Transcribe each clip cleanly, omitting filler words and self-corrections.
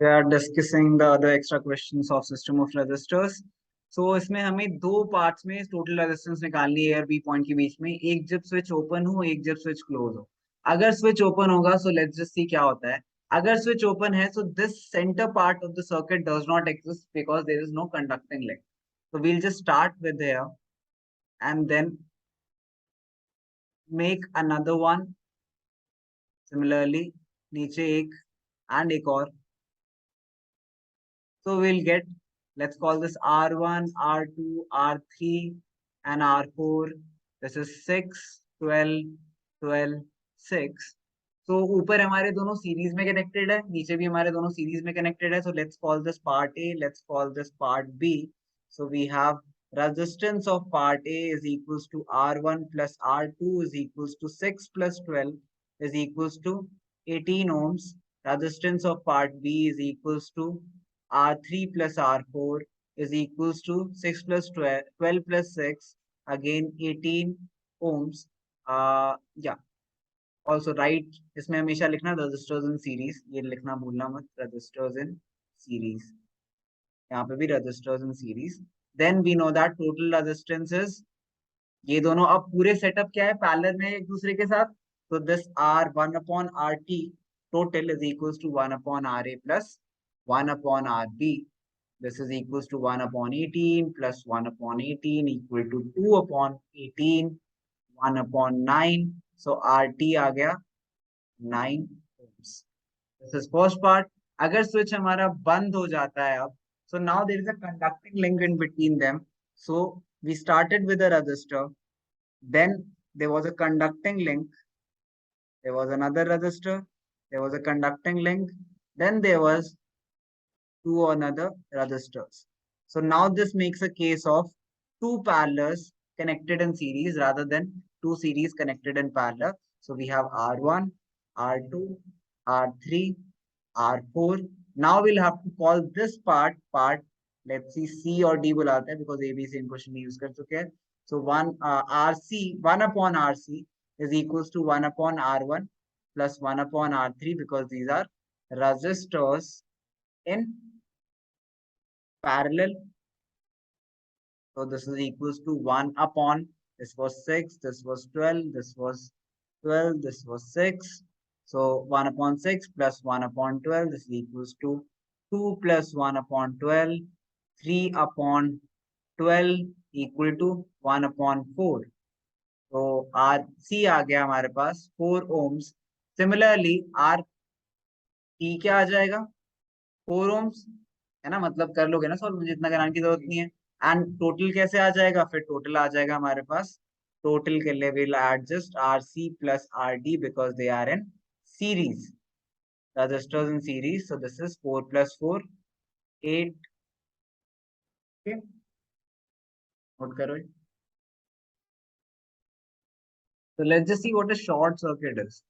We are discussing the other extra questions of system of resistors. So इसमें हमें दो parts में total resistance निकालनी है बी पॉइंट के बीच में, एक जब स्विच ओपन हो एक जब स्विच क्लोज हो। अगर स्विच ओपन होगा सो लेट्स जस्ट सी क्या होता है। अगर स्विच ओपन है so this centre part of the circuit does not exist because there is no conducting link. So we'll just start with here and then make another one similarly नीचे एक and एक और। So we'll get, let's call this R1, R2, R3 and R4. This is 6, 12, 12, 6. So ऊपर हमारे दोनों series में connected है, नीचे भी हमारे दोनों सीरीज में कनेक्टेड है. So let's call this part A, let's call this part B. So we have resistance of part A is equals to R1 plus R2 is equals to 6 plus 12 is equals to 18 ohms. Resistance of part B is equals to R3 plus R4 is equals to 6 plus 12, 12 plus 6, again 18 ohms. Yeah. Also write, इसमें हमेशा लिखना resistors in series, ये लिखना भूलना मत, resistors in series. यहाँ पे भी resistors in series. Then we know that total resistance is, ये दोनों अब पूरे सेटअप क्या है, पैरेलल में एक दूसरे के साथ. So this R1 upon RT total is equals to 1 upon RA plus 1 upon RB. This is equals to 1 upon 18 plus 1 upon 18 equal to 2 upon 18, 1 upon 9. So RT आ गया 9 ohms. This is first part. अगर switch हमारा बंद हो जाता है अब, so now there is a conducting link in between them. So we started with a resistor, then there was a conducting link, there was another resistor, there was a conducting link, then there was two another resistors. So now this makes a case of two parallels connected in series rather than two series connected in parallel. So we have R1, R2, R3, R4. Now we'll have to call this part. Let's see, C or D बुलाते हैं because A B same question में use कर चुके हैं. So RC 1 upon RC is equals to 1 upon R1 plus 1 upon R3 because these are resistors in parallel. So this is equals to 1 upon, this was 6, this was 12, this was 12, this was 6. So 1 upon 6 plus 1 upon 12, this is equals to 2 plus 1 upon 12, 3 upon 12 equal to 1 upon 4. So RC आ गया हमारे पास 4 ohms. Similarly RT क्या आ जाएगा 4 ohms, है ना, मतलब कर लोगे ना सॉल्व, मुझे इतना कराने की जरूरत नहीं है. एंड टोटल कैसे आ जाएगा, फिर टोटल आ जाएगा हमारे पास, टोटल के लिए will adjust RC plus RD because they are in series, resistors in series. So this is 4 plus 4, 8. Okay, note करो. So let's just see what a short circuit is.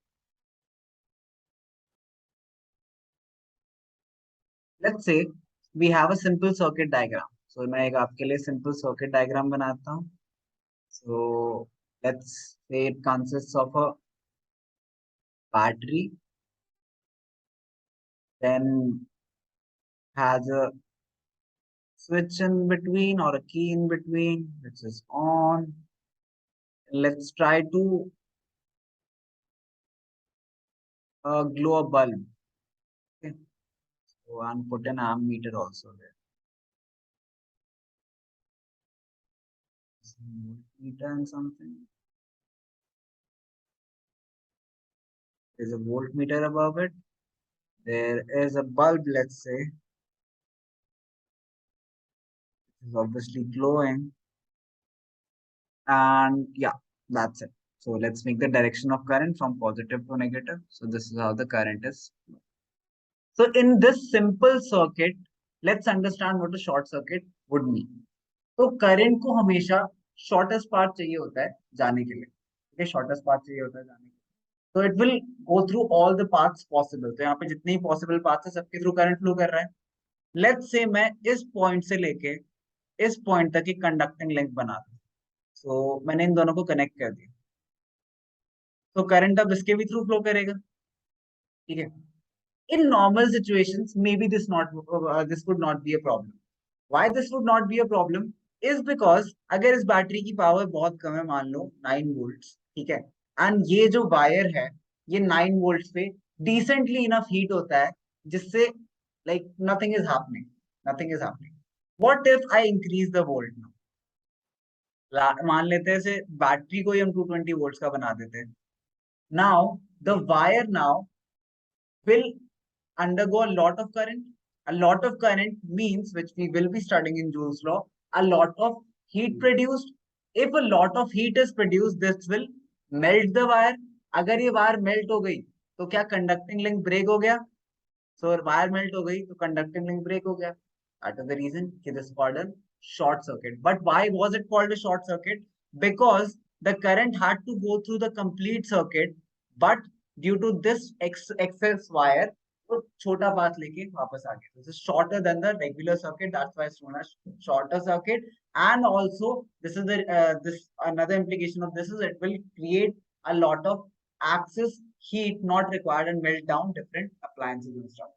Let's say we have a simple circuit diagram. So मैं एक आपके लिए simple circuit diagram बनाता हूँ. So let's say it consists of a battery, then has a switch in between or a key in between, which is on. Let's try to glow a bulb. Okay. So and put an ammeter also there. Voltmeter and something. There's a voltmeter above it. There is a bulb, let's say. It is obviously glowing. And yeah, that's it. So let's make the direction of current from positive to negative. So this is how the current is. So in this simple circuit, let's understand what a short circuit would mean. तो current को हमेशा shortest path चाहिए होता है जाने के लिए, ठीक है, शॉर्टेस्ट पाथ चाहिए होता है जाने के लिए. तो it will go through all the paths possible. तो यहाँ पे जितने ही पॉसिबल पाथ्स है सबके थ्रू करंट फ्लो कर रहा है. लेट्स से मैं इस पॉइंट से लेके इस पॉइंट तक एक कंडक्टिंग लिंक बना दूं. सो मैंने इन दोनों को कनेक्ट कर दिया. तो करंट अब इसके भी थ्रू फ्लो करेगा, ठीक है. In normal situations, maybe this would not be a problem. Why this would not be a problem is because अगर इस बैटरी की पावर बहुत कम है, मान लो 9 वोल्ट्स, ठीक है, एंड ये जो वायर है ये 9 वोल्ट्स पे डिसेंटली इनफ हीट होता है जिससे like nothing is happening. What if I increase the volt now? मान लेते हैं से बैटरी को ही हम 220 वोल्ट्स का बना देते हैं. Now the wire now will undergo a lot of current. A lot of current means, which we will be studying in Joule's law, a lot of heat produced. If a lot of heat is produced, this will melt the wire. अगर ये wire melt हो गई तो क्या conducting link break हो गया? सो wire melt हो गई तो कंडक्टिंग लिंक ब्रेक हो गया. दैट इज द रीजन कि this called a short circuit. But why was it called a short circuit? Because the current had to go through the complete circuit, but due to this excess wire, तो छोटा path लेके वापस आ गया. This is shorter than the regular circuit. That's why it's known as shorter circuit. And also, this another implication of this is it will create a lot of excess heat not required and melt down different appliances and stuff.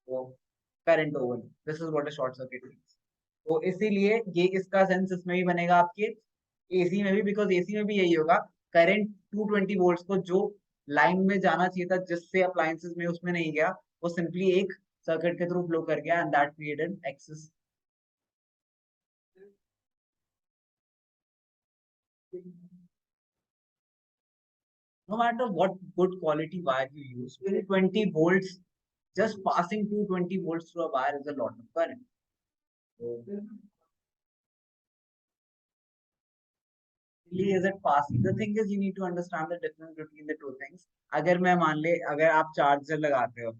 So current over. This is what a short circuit means. तो इसीलिए ये इसका sense इसमें भी बनेगा आपके AC में भी, बिकॉज एसी में भी यही होगा. करंट 220 वोल्ट्स को जो लाइन में जाना चाहिए था जिससे अप्लायंसेस में उसमें नहीं गया, वो सिंपली एक सर्किट के थ्रू फ्लो कर गया and that created excess. No matter what good quality wire you use, 220 volts, just passing 220 volts through a wire is a lot of current. So, is it passing? The thing is, you need to understand the difference between the two things. अगर मैं मान ले, अगर आप charger लगाते हो,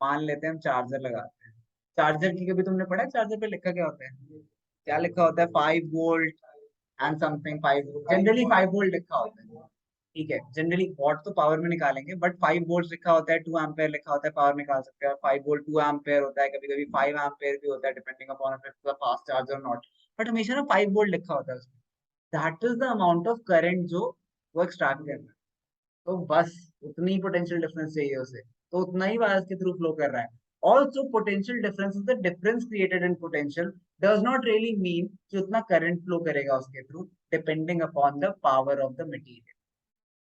मान लेते हैं हम चार्जर लगाते हैं. चार्जर की कभी तुमने पढ़ा है चार्जर पे लिखा क्या होता है? क्या लिखा होता है? 5 volt and something. 5 volt, generally 5 volt लिखा होता है. ठीक है, जनरली वॉट तो पावर में निकालेंगे, बट 5 वोल्ट लिखा होता है. 2 एम्पेयर लिखा होता है, पावर निकाल सकते हैं. 5 वोल्ट 2 एम्पेयर होता है, कभी कभी 5 एम्पेयर भी होता है, depending upon if it's a fast charger not. But हमेशा ना 5 वोल्ट लिखा होता है उसमें. That is the amount of current जो वो एक्सट्रैक्ट करना है. तो बस उतनी ही पोटेंशियल डिफरेंस चाहिए उसे, तो उतना ही वायर्स के थ्रू फ्लो कर रहा है. Also potential difference is the difference created in potential, does not really mean कि उतना करंट फ्लो करेगा उसके through, depending upon the power of the material.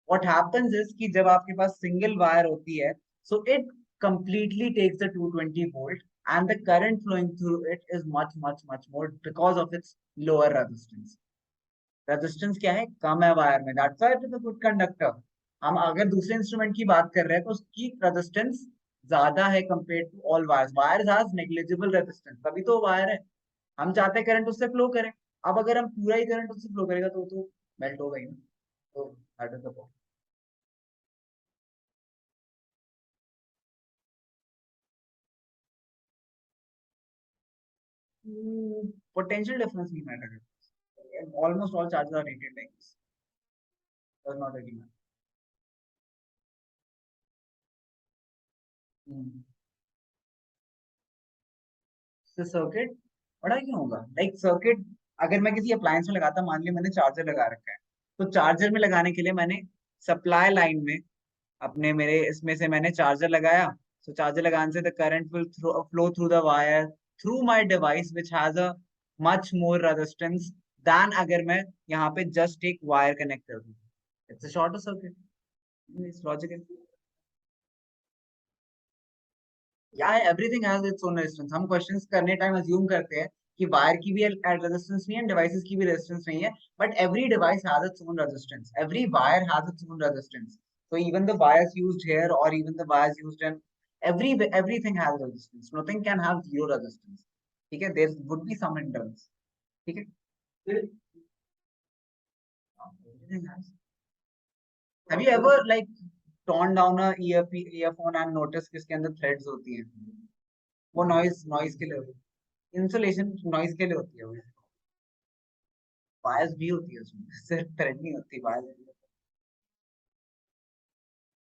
What happens is कि जब आपके पास सिंगल वायर होती है, so it completely takes the 220 volt and the current flowing through it is much more because of its lower resistance. Resistance क्या है? कम है wire में, that's why it is a good conductor. हम अगर दूसरे instrument की बात कर रहे हैं तो उसकी रेजिस्टेंस ज्यादा है compare to all wires. Wires has negligible resistance, तभी तो वायर है. हम चाहते हैं करंट उससे फ्लो करे. अब अगर हम पूरा ही करंट उससे फ्लो करेगा तो मेल्ट हो गई ना. तो that is the point. Potential difference नहीं matter. Almost all charges are rated like this. Does not really matter. Circuit बड़ा क्यों होगा? लाइक सर्किट अगर मैं किसी अप्लायंस में लगाता, मान लिया मैंने चार्जर लगा रखा है, तो चार्जर में लगाने के लिए मैंने सप्लाई लाइन में अपने मेरे इसमें से मैंने चार्जर लगाया. तो चार्जर लगाने से the current will flow through the wire through my device which has a much more resistance than अगर मैं यहाँ पे जस्ट एक वायर कनेक्ट कर दूं. It's a shorter circuit. It's logical. या everything has its own resistance. हम questions करने टाइम अज्यूम करते हैं कि वायर की भी रेजिस्टेंस नहीं है, डिवाइसेस की भी रेजिस्टेंस नहीं है, but every device has its own resistance, every wire has its own resistance. So even the wires used here or even the wires used in everything has resistance. Nothing can have zero resistance. ठीक है, there would be some hindrance. ठीक है. Everything has. Have you ever like torn down a earphone and noticed कि इसके अंदर threads होती हैं? वो नॉइज के लिए होती है. इंसुलेशन नॉइज के लिए होती है. वो बायस भी होती है उसमें, सिर्फ थ्रेड नहीं होती, बायस.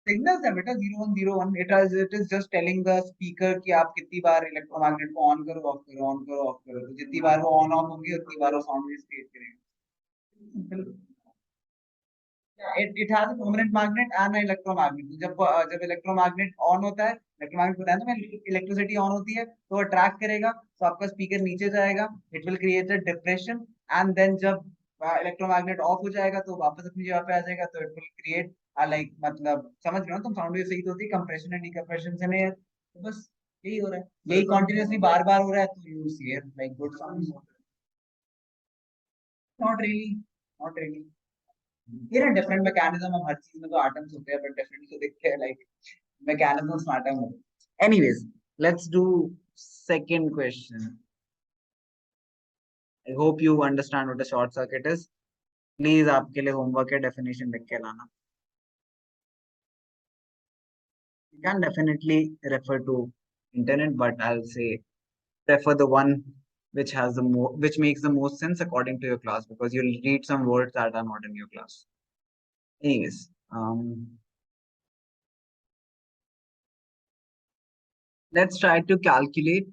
सिग्नल्स है बेटा 0101. It is just telling the speaker कि आप कितनी बार इलेक्ट्रोमैग्नेट को ऑन करो ऑफ करो ऑन करो ऑफ करो. तो जितनी बार वो ऑन ऑफ होगी उतनी बार वो साउंड वेव क्रिएट करेगा. It has a permanent magnet and electromagnet. जब इलेक्ट्रोमैग्नेट ऑन होता है, इलेक्ट्रोमैग्नेट बताया ना मैं, इलेक्ट्रिसिटी ऑन होती है तो वो अट्रैक्ट करेगा, तो आपका स्पीकर नीचे जाएगा, it will create a depression. And then जब इलेक्ट्रोमैग्नेट ऑफ हो जाएगा तो वापस अपनी जगह पे आ जाएगा, तो इट विल क्रिएट लाइक, मतलब समझ रहे हो तुम, साउंड वेव सही तो होती है कंप्रेशन एंड डिकम्प्रेशन से नहीं है, तो बस यही हो रहा है, यही कंटिन्यूअसली बार बार हो रहा है, तो you see it like good sound. Not really, not really, ये ना डिफरेंट मैकेनिज्म of हर चीज में तो एटम्स होते हैं, बट डिफरेंट तो दिखते हैं like mechanisms matter more. Anyways, let's do second question. I hope you understand what a short circuit is. Please आपके लिए होमवर्क है, डेफिनेशन लिख के लाना. You can definitely refer to internet, but I'll say prefer the one which has the which makes the most sense according to your class, because you'll read some words that are not in your class. Anyways, let's try to calculate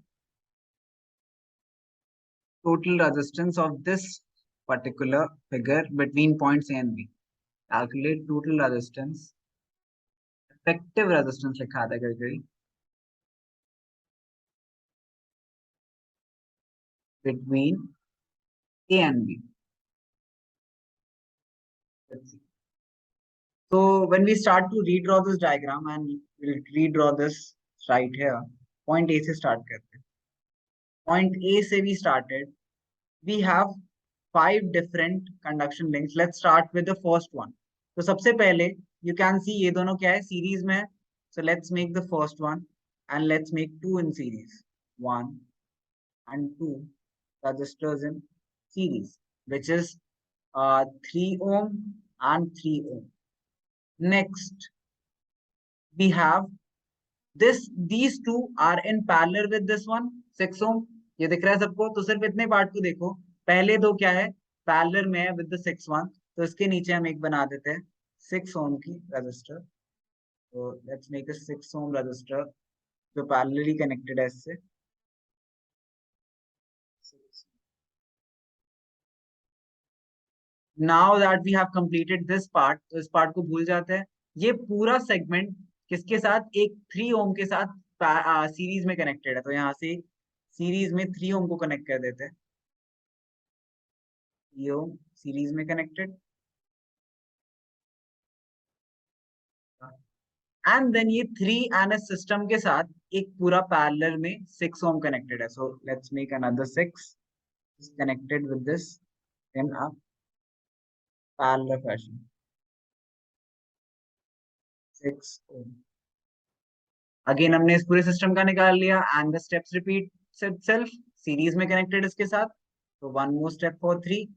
total resistance of this particular figure between points A and B. Calculate total resistance, effective resistance लिखा था कभी between A and B. Let's see. So when we start to redraw this diagram, and we'll redraw this right here, point A से start करते हैं. Point A से we started. We have 5 different conduction links. Let's start with the first one. तो सबसे पहले you can see ये दोनों क्या है, series में है. So let's make the first one and let's make two in series. 1 and 2 resistors in series, which is 3 ohm and 3 ohm. Next, we have these two are in parallel with this one, 6 ohm. ये दिख रहा है सबको, तो सिर्फ इतने part को देखो. पहले दो क्या है, पैरेलल में है विद द 6 वन, तो इसके नीचे हम एक बना देते हैं 6 ओम की रजिस्टर. तो let's make a 6 ohm resistor जो पैरेलली कनेक्टेड है इससे. Now that we have completed this part, तो इस पार्ट को भूल जाते हैं. ये पूरा सेगमेंट किसके साथ, एक 3 ओम के साथ सीरीज में कनेक्टेड है, तो यहाँ से सीरीज में 3 ओम को कनेक्ट कर देते हैं. 3 ओम सीरीज में कनेक्टेड, एंड देन ये 3 NS सिस्टम के साथ एक पूरा पैरेलल में 6 ओम कनेक्टेड है. So let's make another 6 connected with this in a parallel fashion. 6 ohm. Again हमने इस पूरे सिस्टम का निकाल लिया, and the steps repeat itself. Series में कनेक्टेड इसके साथ, तो one more step for 3,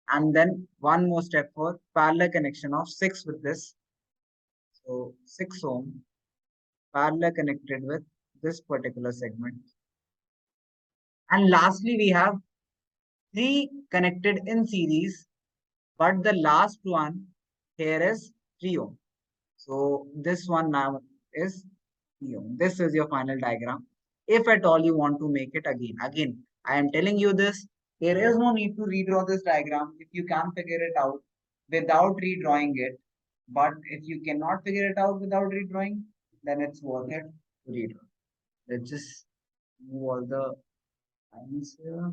and then one more step for parallel connection of 6 with this. So 6 ohm parallel connected with this particular segment. And lastly, we have 3 connected in series, but the last one here is 3 ohm. So this one now is 3 ohm. This is your final diagram. If at all you want to make it again, I am telling you this. There is no need to redraw this diagram if you can figure it out without redrawing it. But if you cannot figure it out without redrawing, then it's worth it to redraw. Let's just move all the lines here.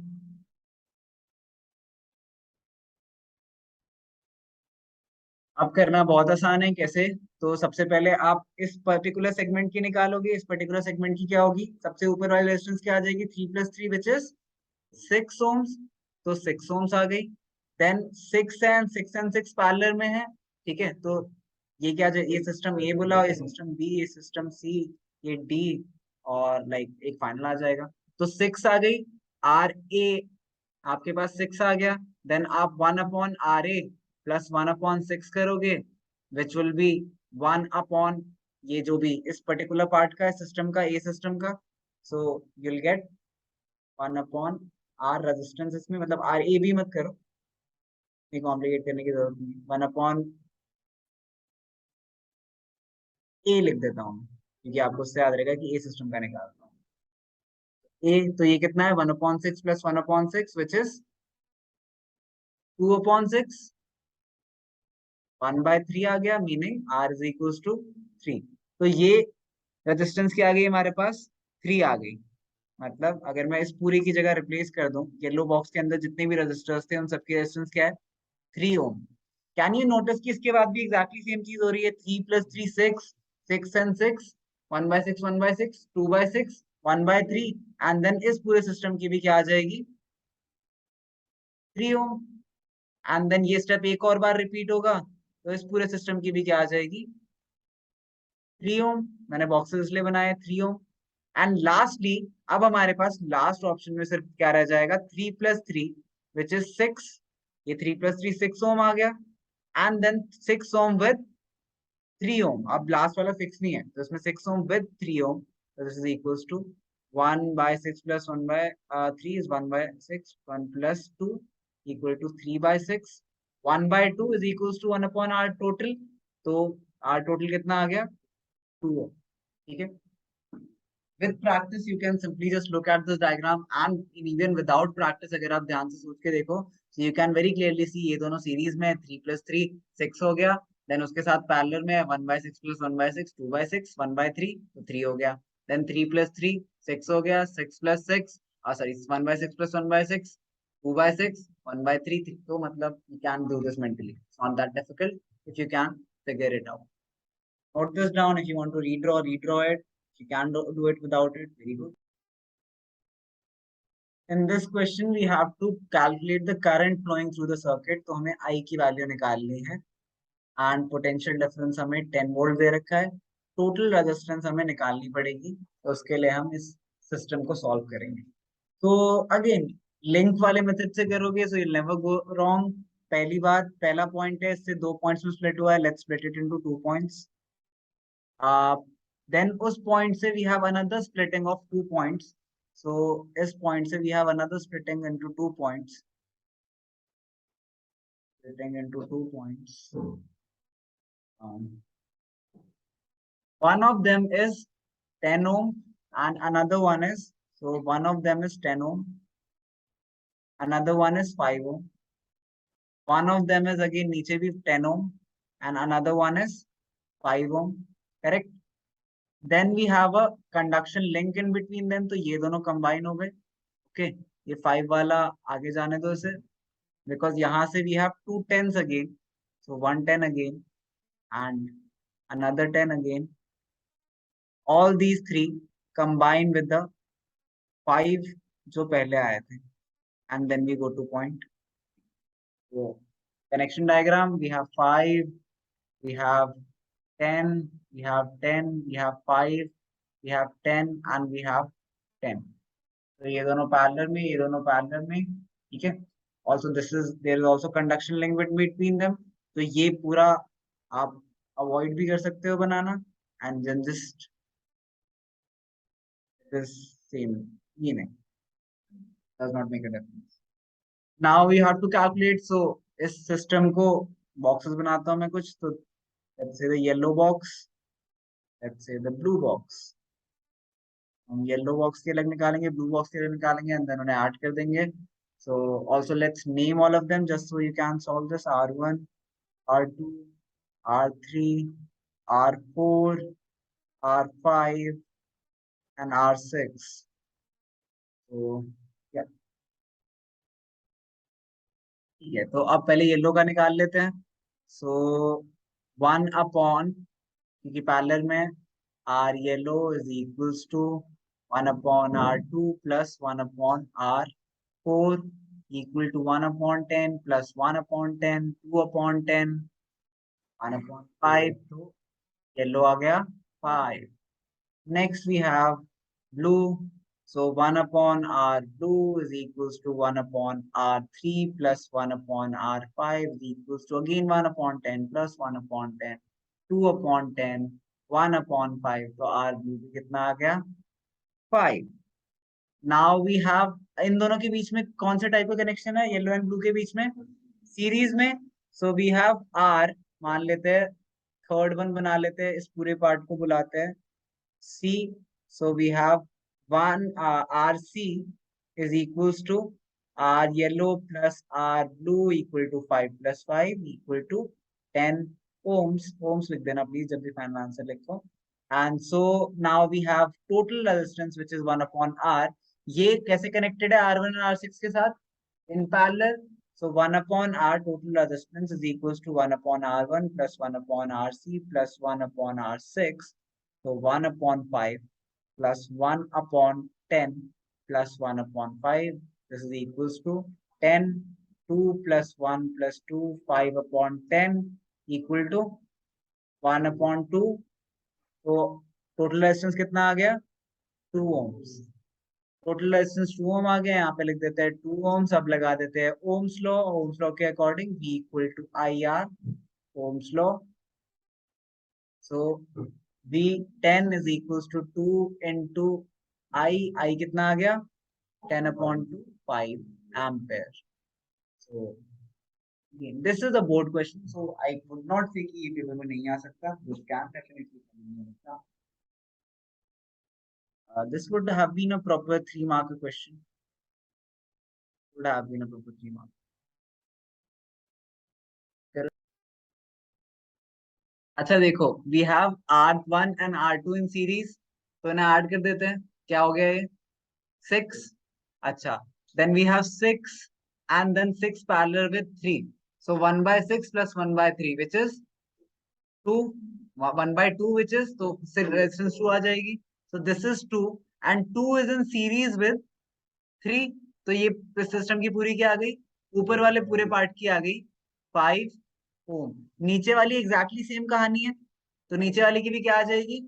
अब करना बहुत आसान है. कैसे, तो सबसे पहले आप इस पर्टिकुलर सेगमेंट की निकालोगे. इस पर्टिकुलर सेगमेंट की क्या होगी, सबसे ऊपर वाली रेजिस्टेंस क्या आ जाएगी, 3 + 3 विच इज 6 ओम्स. तो 6 ओम्स आ गई. देन 6 and 6 पैरेलल में है, ठीक है. तो ये क्या, ये सिस्टम ए बोला, ये सिस्टम बी, ये सिस्टम सी, ये डी, और लाइक एक फाइनल आ जाएगा. तो 6 आ गई. आर ए आपके पास 6 आ गया. देन आप 1/RA प्लस 1/6 करोगे, विच विल बी 1 ये जो भी इस पर्टिकुलर पार्ट का है सिस्टम का, ए सिस्टम का. So you'll get 1/R resistance इसमें, मतलब आर ए भी मत करो, ये कॉम्प्लिकेट करने की जरूरत नहीं. 1/A लिख देता हूँ, क्योंकि आपको उससे याद रहेगा कि ए सिस्टम का निकालता हूँ. ए तो ये कितना है, 1/6 प्लस 1/6 विच इज 2/6. 1/3 आ गया, meaning R is equal to 3। तो ये रेजिस्टेंस क्या आ गई हमारे पास, 3 आ गई। मतलब अगर मैं इस पूरी की जगह रिप्लेस कर दूं, येलो बॉक्स के अंदर जितने भी रेजिस्टर्स थे उन सबकी रेजिस्टेंस क्या है, 3 ओम। कैन यू नोटिस कि इसके बाद भी एग्जैक्टली सेम चीज हो रही है, 3 + 3 6, 6 and 6, 1/6 1/6 2/6 1/3, एंड देन इस पूरे सिस्टम की भी क्या आ जाएगी, 3 ओम। एंड देन ये स्टेप एक और बार रिपीट होगा, तो इस पूरे सिस्टम की भी क्या आ जाएगी, 3 ओम। मैंने बॉक्सेस इसलिए बनाए 3 ओम। एंड लास्टली, अब हमारे पास लास्ट ऑप्शन में सिर्फ क्या रह जाएगा, 3 + 3 विच इज 6। ये 3 + 3 6 ओम आ गया, एंड देन 6 ओम विद 3 ओम। अब लास्ट वाला 6 नहीं है, तो इसमें 6 ओम विद 3 ओम, तो this is equals to 1/6 + 1/3 is 1/6, 1 + 2 equal to 3/6, 1/2 is equals to 1/r total. तो r टोटल कितना आ गया, 2 ओम। ठीक है। With practice you can simply just look at this diagram, and even without practice अगर आप ध्यान से सोच के देखो, so you can very clearly see ये दोनों सीरीज में 3 + 3 6 हो गया, देन उसके साथ पैरेलल में 1/6 + 1/6 2/6 1/3 तो 3 हो गया, देन 3 + 3 6 हो गया, 6 + 6 सॉरी 1/6 + 1/6 2/6 1/3 तो मतलब you can do this mentally, it's not that difficult if you can figure it out. Note this down. If you want to redraw, redraw it. If you can do it without it, very good. In this question, we have to calculate the current flowing through the circuit. तो हमें I की value निकालनी है, and potential difference हमें 10 volt दे रखा है। Total resistance हमें निकालनी पड़ेगी, तो उसके लिए हम इस सिस्टम को सॉल्व करेंगे। तो अगेन लिंक वाले मेथड से करोगे so you'll never go wrong। पहली बात, पहला पॉइंट है, इससे 2 पॉइंट्स में स्प्लिट हुआ है, let's split it into 2 points. Then उस point से we have another splitting of 2 points. So इस point से we have another splitting into 2 points. Splitting into 2 points. One of them is 10 ohm and another one is, so one of them is 10 ohm, another one is 5 ohm. One of them is again नीचे भी 10 ohm and another one is 5 ohm. Correct? Then we have a conduction link in between them. तो ये दोनों combine हो गए। Okay, ये 5 वाला आगे जाने दो इसे, because यहाँ से we have 2 10s again, so 1 10 again and another 10 again, all these three combine with the 5 जो पहले आए थे, and then we go to point। So connection diagram, we have 5, we have 10, we have 10, we have 5, we have 10 and we have 10। तो ये दोनों parallel में, ये दोनों पैरेलल में, ठीक है। Also this is, there is also conduction link between them. तो ये पूरा आप अवॉइड भी कर सकते हो बनाना, and then just this same, ये नहीं, does not make a difference. Now we have to calculate. So इस सिस्टम को बॉक्सेस बनाता हूं मैं कुछ, तो let's say the yellow box, let's say the blue box. हम येलो बॉक्स के अलग निकालेंगे, ब्लू बॉक्स के अलग निकालेंगे, एंड देन उन्हें ऐड कर देंगे। So also let's name all of them just so you can solve this, R1, R2, R3, R4, R5 and R6। So yeah, ठीक है। तो अब पहले येलो का निकाल लेते हैं। सो 1/, क्योंकि पैरेलल में, R yellow is equals to 1/R2 plus 1/R4 equal to 1/10 plus 1/10 2/10 1/5। तो येलो आ गया 5। Next we have blue. So 1/R blue is equals to 1/R3 plus 1/R5 is equals to again 1/10 plus 1/10 2/10 1/5। तो R blue भी कितना आ गया, 5। Now we have, इन दोनों के बीच में कौन से टाइप का कनेक्शन है, येलो एंड ब्लू के बीच में, सीरीज में। सो वी हैव आर, मान लेते हैं थर्ड वन बना लेते हैं, इस पूरे पार्ट को बुलाते हैं C। So we have 1 RC is equals to R yellow plus R blue equal to 5 plus 5 equal to 10 ohms. Ohms लिख देना प्लीज जब भी फाइनल आंसर लिखो. And so now we have total resistance which is 1 upon R. ये कैसे connected है R1 और R6 के साथ? In parallel. So 1 upon R total resistance is equals to 1 upon R1 plus 1 upon RC plus 1 upon R6. So 1 upon 5 plus 1 upon 10 plus 1 upon 5. This is equals to 10. 2 plus 1 plus 2, 5 upon 10 equal to 1 upon 2. तो total resistance कितना आ गया? 2 ohms. Total resistance 2 ohm आ गया. यहाँ पे लिख देते हैं 2 ohms. अब लगा देते हैं ओम्स लॉ. ओम्स लॉ के according V equal to IR. Ohm's law. So V10 is equals to 2 into I कितना आ गया? 10 upon 2, 5 ampere. So this is a board question, so I would not say कि ये paper में नहीं आ सकता. This can definitely come in सकता. This would have been a proper 3-mark question. Would have been a proper 3-mark. अच्छा देखो, we have R1 and R2 in series. तो इन्हें ऐड कर देते हैं. क्या हो गया ये? 6. अच्छा, then we have 6 and then 6 parallel with 3. So 1 by 6 plus 1 by 3 which is 2. 1 by 2 which is, तो resistance 2 आ जाएगी. So this is 2 and 2 is in series with 3. तो ये सिस्टम की पूरी क्या आ गई? ऊपर वाले पूरे पार्ट की आ गई 5 ओम. नीचे वाली एग्जैक्टली सेम कहानी है. तो नीचे वाली की भी क्या आ जाएगी?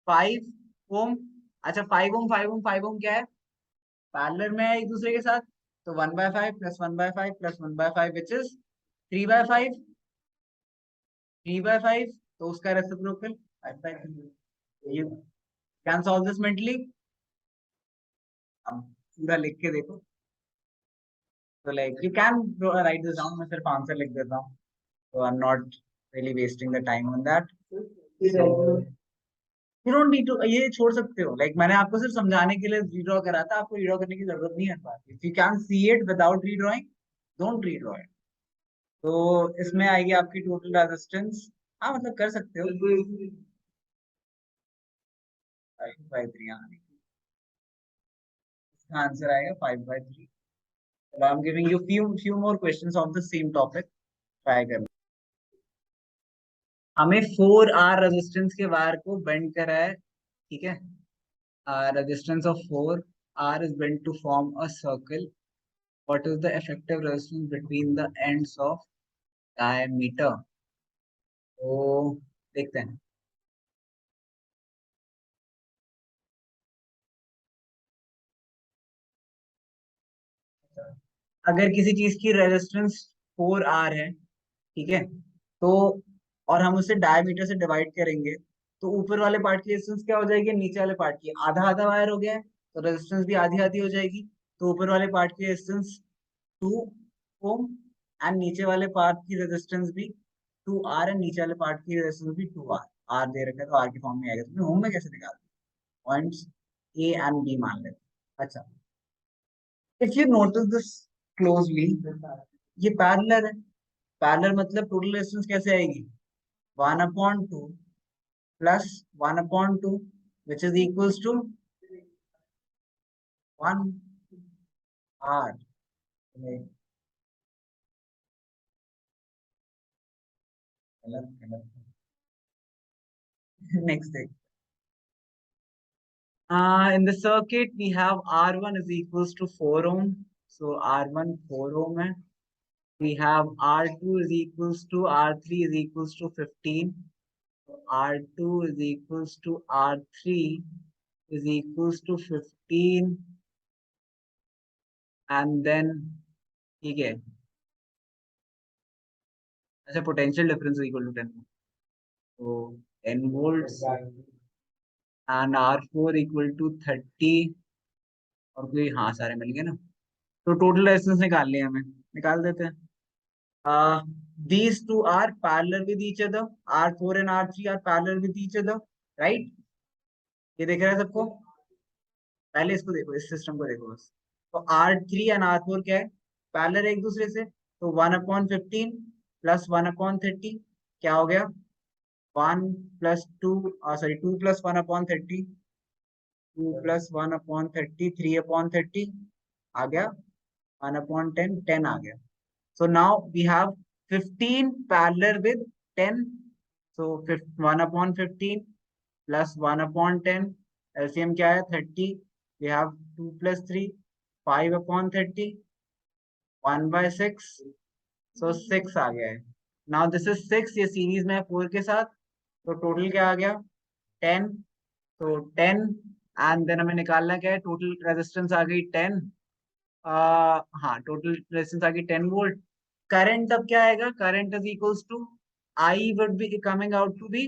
5 ओम. अच्छा 5 ओम 5 ओम 5 ओम क्या है? पैरेलल में है एक दूसरे के साथ. तो 1 by 5 plus 1 by 5 plus 1 by 5 which is 3 by 5. 3 by 5. तो उसका reciprocal 5 by 3. You can solve this mentally. अब पूरा लिख के देखो. तो like you can write this down. मैं सिर्फ आंसर लिख देता हूँ. So I'm not really wasting the time on that. So you don't need to. ये छोड़ सकते हो. Like मैंने आपको सिर्फ समझाने के लिए रीड्रॉ करा था. आपको रीड्रॉ करने की जरूरत नहीं है. If you can see it without redrawing, don't redraw it. तो इसमें आएगी आपकी टोटल रेजिस्टेंस. हाँ मतलब कर सकते हो. 5/3. इसका आंसर आएगा 5/3. I'm giving you few more questions of the same topic. Try करना. हमें 4R रेजिस्टेंस के वायर को बेंड करा है. ठीक है. Resistance of 4R is bent to form a circle. What is the effective resistance between the ends of diameter? तो देखते हैं. अगर किसी चीज की रेजिस्टेंस 4R है, ठीक है, तो और हम उसे डायमीटर से डिवाइड करेंगे, तो ऊपर वाले पार्ट की रेजिस्टेंस क्या हो जाएगी? नीचे वाले पार्ट की आधा आधा वायर हो गया है, तो रेजिस्टेंस भी आधी आधी हो जाएगी. तो ऊपर वाले पार्ट की रेजिस्टेंस 2 ओम एंड नीचे वाले पार्ट की रेजिस्टेंस भी 2R एंड नीचे वाले पार्ट की रेजिस्टेंस भी 2R. आर दे रखा है तो आर के फॉर्म में आएगा. तो ओम में कैसे निकालते हैं? पॉइंट्स ए एंड बी मान लेते हैं. अच्छा, if you notice this closely, ये पैरेलल है. पैरेलल मतलब टोटल रेजिस्टेंस कैसे आएगी? 1/2 plus 1/2 which is equals to 1R. Next thing. In the circuit we have R1 is equals to 4 ohm. So R1 4 ohm है. We have R2 is equals to R3 is equals to 15. So R2 is equals to R3 is equals to 15 and then ठीक है. अच्छा, potential difference is equal to 10. So 10 volts and R4 equal to 30 और कोई, हाँ सारे मिल गए ना. तो टोटल रेजिस्टेंस निकाल लिया हमें. निकाल देते हैं. These two are parallel with each other. R4 and R3 are parallel with each other, right? ये देख रहा है सबको? पहले इसको देखो, इस सिस्टम को देखो बस. तो R3 and R4 क्या है? पैरेलल एक दूसरे से. तो 1/15 plus 1/30 क्या हो गया, 1+2 सॉरी 2+1/30, 2+1/30, 3/30 आ गया, 1/10, 10 आ गया. So now we have 15 parallel with 10. So 1/15 plus 1/10. LCM क्या है 30. We have 2+3, 5/30, 1/6. So 6 आ गया है. Now this is 6, ये सीरीज में है 4 के साथ. तो टोटल क्या आ गया 10. तो 10 एंड देन हमें निकालना क्या है, टोटल रेजिस्टेंस आ गई 10. हाँ टोटल रेजिस्टेंस आ गई 10 वोल्ट. करंट अब क्या आएगा, current is equals to I would be coming out to be,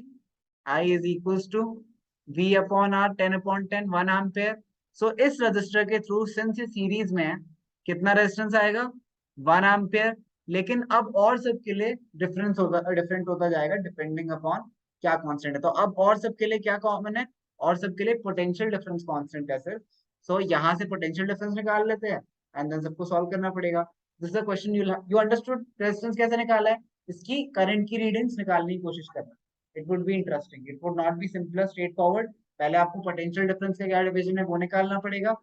I is equals to V/R 10/10 1 ampere. So इस रजिस्टर के थ्रू सिंस ये सीरीज में है, कितना रेजिस्टेंस आएगा 1 एम्पेयर. लेकिन अब और सबके लिए डिफरेंट होता जाएगा डिपेंडिंग अपॉन क्या कांस्टेंट है. तो अब और सबके लिए क्या कॉमन है, और सबके लिए पोटेंशियल डिफरेंस कांस्टेंट है सिर्फ. सो यहाँ से पोटेंशियल डिफरेंस निकाल लेते हैं एंड देन सबको सॉल्व करना पड़ेगा. This is the question. You understood resistance कैसे निकाला है, इसकी करंट की रीडिंग्स निकालने की कोशिश करना. It would be interesting, it would not be simple straight forward. पहले आपको पोटेंशियल डिफरेंस का क्या डिवीजन है वो निकालना पड़ेगा.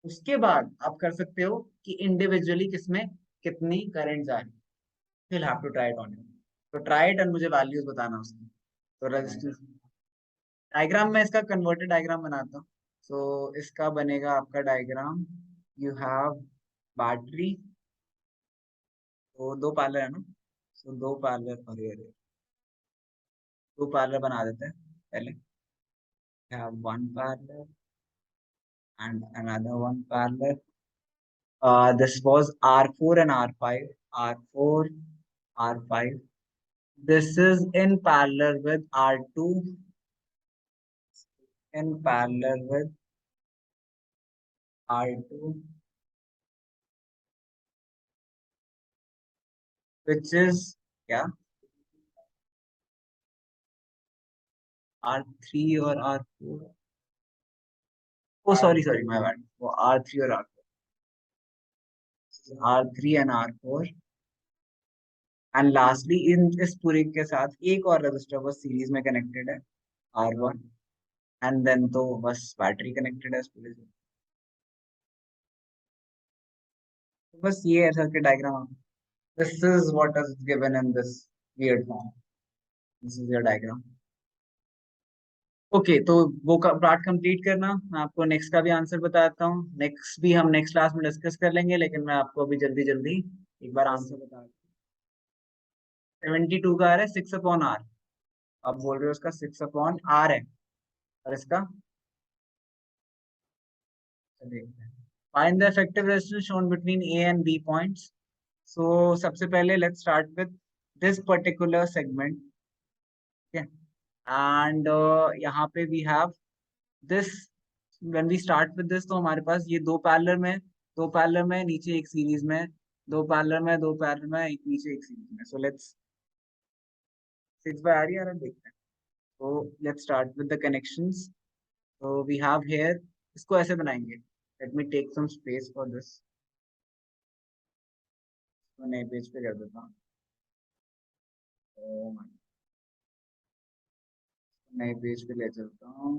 उसके बाद आप कर सकते हो कि इंडिविजुअली किसमें कितनी करंट जा रही है. Will have to try it on you. तो ट्राई इट एंड मुझे वैल्यूज बताना उसकी. तो रेजिस्टेंस डायग्राम में इसका कन्वर्टेड डायग्राम बनाता हूँ. सो इसका बनेगा आपका डायग्राम. You have battery. तो दो पैरेलल है ना. सो दो पैरेलल, अरे दो पैरेलल बना देते हैं पहले. Have one parallel and another one parallel. This was R4 and R5. R4, R5. This is in parallel with R2, in parallel with R2, which is yeah R3 or R4. Oh, sorry, my bad. वो R3 और R3 and R4. And lastly इन इस पूरे के साथ एक और register बस series में कनेक्टेड है, R1. एंड देन तो बस बैटरी कनेक्टेड है इस पूरे से. तो बस ये है circuit diagram. This is what is given in this weird form. This is your diagram. Okay, तो वो पार्ट कंप्लीट करना. मैं आपको नेक्स्ट का भी आंसर बताता हूँ. नेक्स्ट भी हम नेक्स्ट क्लास में डिस्कस कर लेंगे, लेकिन मैं आपको अभी जल्दी जल्दी एक बार आंसर बता दूं. 72 का आ रहा है 6/R. आप बोल रहे हो उसका 6/R है, और इसका देखते हैं. Find the effective resistance shown between A and B points. So सबसे पहले let's start with this particular segment. ठीक है, एंड यहाँ पे we have this. When we start with this, तो हमारे पास ये दो पैरेलल में, दो पैरेलल में नीचे एक सीरीज में, दो पैरेलल में, दो पैरेलल में, एक नीचे एक सीरीज में. सो लेट्स 6/R यार देखते हैं. तो let's start with the connections. तो वी हैव हियर, इसको ऐसे बनाएंगे. Let me take some space for this. तो नए पेज पे कर देता हूँ. Oh my- नए पेज पे ले चलता हूँ.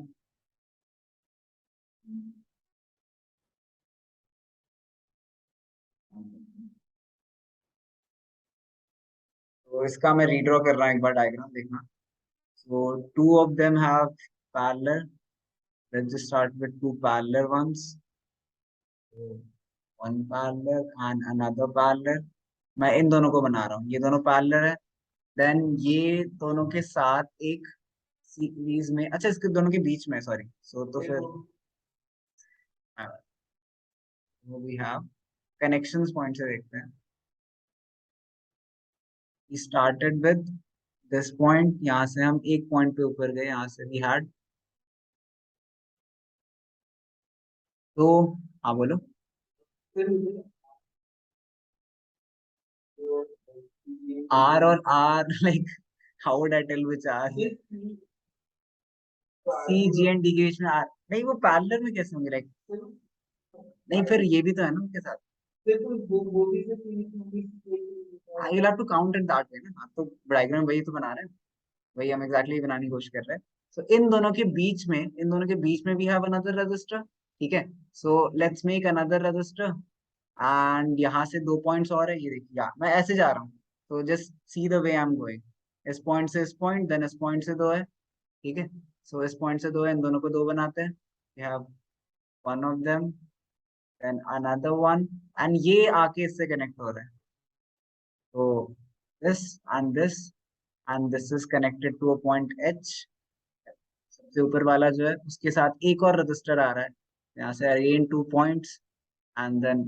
तो इसका मैं रीड्रॉ कर रहा हूँ एक बार डायग्राम देखना. So two of them have parallel. Let's just start with two parallel ones. So one parallel and another parallel. मैं इन दोनों को बना रहा हूँ, ये दोनों पैरेलल है. देन ये दोनों के साथ एक सीरीज में, अच्छा इसके दोनों के बीच में, सॉरी. सो तो फिर वो वी हैव कनेक्शंस पॉइंट से देखते हैं. We started with this point. यहाँ से हम एक पॉइंट पे ऊपर गए, यहाँ से we had. तो हाँ बोलो. R और R like how would I tell which R? C G and D के बीच में R नहीं, वो पैरेलल में कैसे होंगे लाइक. नहीं फिर ये भी तो है ना उनके साथ. I will have to count it that way ना, आप तो डायग्राम वही तो बना रहे हैं, वही हम एग्जैक्टली बनाने की कोशिश कर रहे हैं। सो इन दोनों के बीच में वी हैव अनदर रजिस्टर, ठीक है। So let's make another register, and यहाँ से 2 पॉइंट्स और है, ये देखिए मैं ऐसे जा रहा हूँ, तो just see the way I am going. इस पॉइंट से इस पॉइंट, देन इस पॉइंट से दो है, ठीक है। सो इस पॉइंट से दो है, इन दोनों को दो बनाते हैं, we have one of them, then another one, and ये आके इससे कनेक्ट हो रहा है, तो this and this, and this is connected to a point H. सबसे ऊपर वाला जो है उसके साथ एक और रजिस्टर आ रहा है, यहाँ से अगेन 2 पॉइंट्स, एंड देन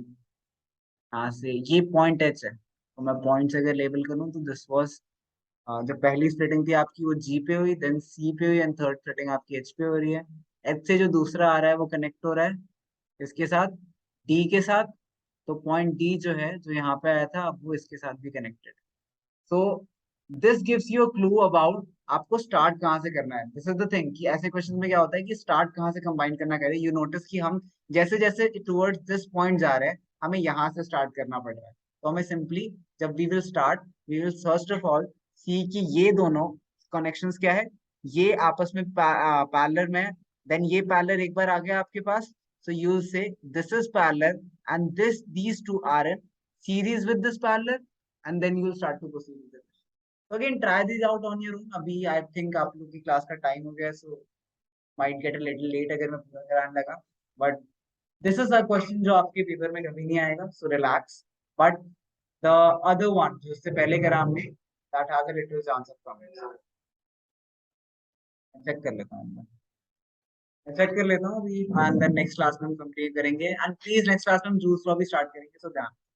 यहाँ से ये पॉइंट एच है, तो मैं पॉइंट्स अगर लेबल करूँ तो दिस वाज, जो पहली स्प्लिटिंग थी आपकी वो जी पे हुई, देन सी पे हुई, एंड थर्ड स्प्लिटिंग आपकी एच पे हो रही है। एच से जो दूसरा आ रहा है वो कनेक्ट हो रहा है इसके साथ, डी के साथ, तो पॉइंट डी जो है जो यहाँ पे आया था अब वो इसके साथ भी connected. So this gives you a clue about आपको स्टार्ट कहाँ से करना है। दिस इज द थिंग कि ऐसे क्वेश्चन में क्या होता है कि स्टार्ट कहाँ से कंबाइन करना करें। यू नोटिस कि हम जैसे जैसे टुवर्ड्स दिस पॉइंट जा रहे हैं, हमें यहाँ से स्टार्ट करना पड़ रहा है। तो हमें सिंपली जब we will start, we will first of all see कि ये दोनों कनेक्शंस क्या है, ये आपस में पैरेलल में है। देन ये पैरेलल एक बार आ गया आपके पास, so you will say this is parallel and these two are in series with this parallel, and then you will start to proceed with it. So again, try these out on your own. अभी I think आप लोग की class का time हो गया, so might get a little late अगर मैं पूरा कराने लगा, but this is a question जो आपके पेपर में कभी नहीं आएगा, so relax. But the other one जो इससे पहले करा हमने, that has a little chance of coming. So check कर लेता हूँ, मैं चेक कर लेता हूँ अभी, एंड देन नेक्स्ट क्लास में हम कंप्लीट करेंगे, एंड प्लीज नेक्स्ट क्लास में हम जूस लॉ भी स्टार्ट करेंगे, सो ध्यान